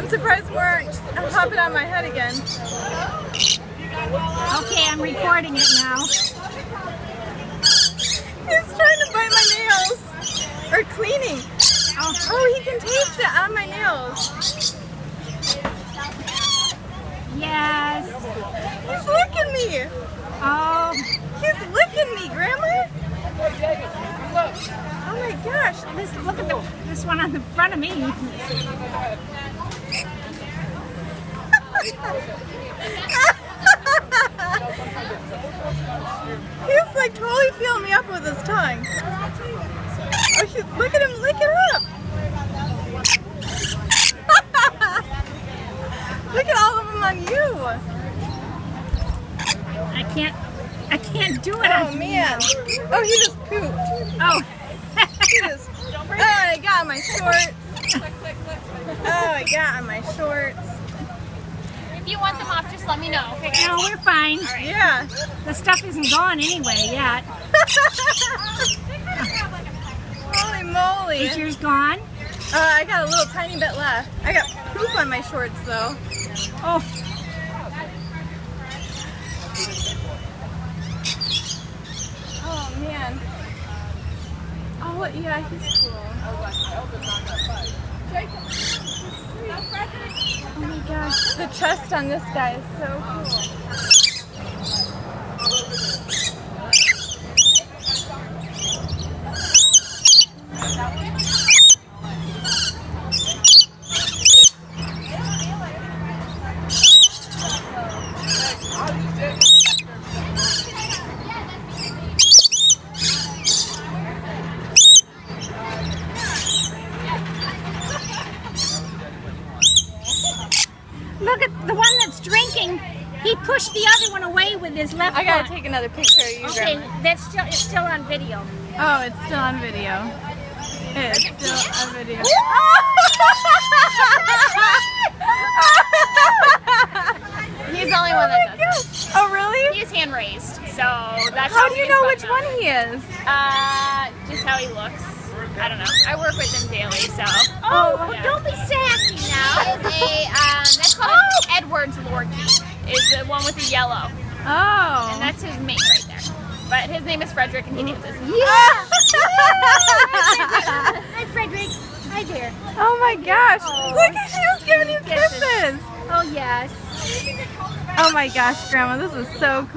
I'm surprised we're hopping on my head again. Okay, I'm recording it now. He's trying to bite my nails. Or cleaning. Oh, he can taste it on my nails. Yes. He's licking me. Oh. He's licking me, Grandma. Oh my gosh. Look at this one on the front of me. He's like totally feeling me up with his tongue. Oh, look at him lick it up. Look at all of them on you. I can't do it. Oh man. Oh, he just pooped. Oh. He just. Oh, I got on my shorts. Oh, I got on my shorts. If you want them off, just let me know. Okay, guys? No, we're fine. Yeah. The stuff isn't gone anyway yet. Holy moly. Is yours gone? I got a little tiny bit left. I got poop on my shorts though. Oh. Oh man. Oh yeah, he's cool. Oh my gosh, the chest on this guy is so Look at the one that's drinking. He pushed the other one away with his left I gotta foot. take another picture of you, Okay, Grandma. it's still on video. Oh, it's still on video. It's still on video. He's the only one that does. Oh really? He's hand raised, so that's How do you he's know fun which now. one he is? Just how he looks. I don't know. I work with him daily, so. Oh, yeah. don't be sassy now. That's called Edwards Lorkie. Is the one with the yellow, Oh. and that's his mate right there. But his name is Frederick, and he dances. Hi, Frederick. Hi there. Oh my gosh. Look at she was giving you kisses. Oh, yes. Oh my gosh, Grandma, this is so cool.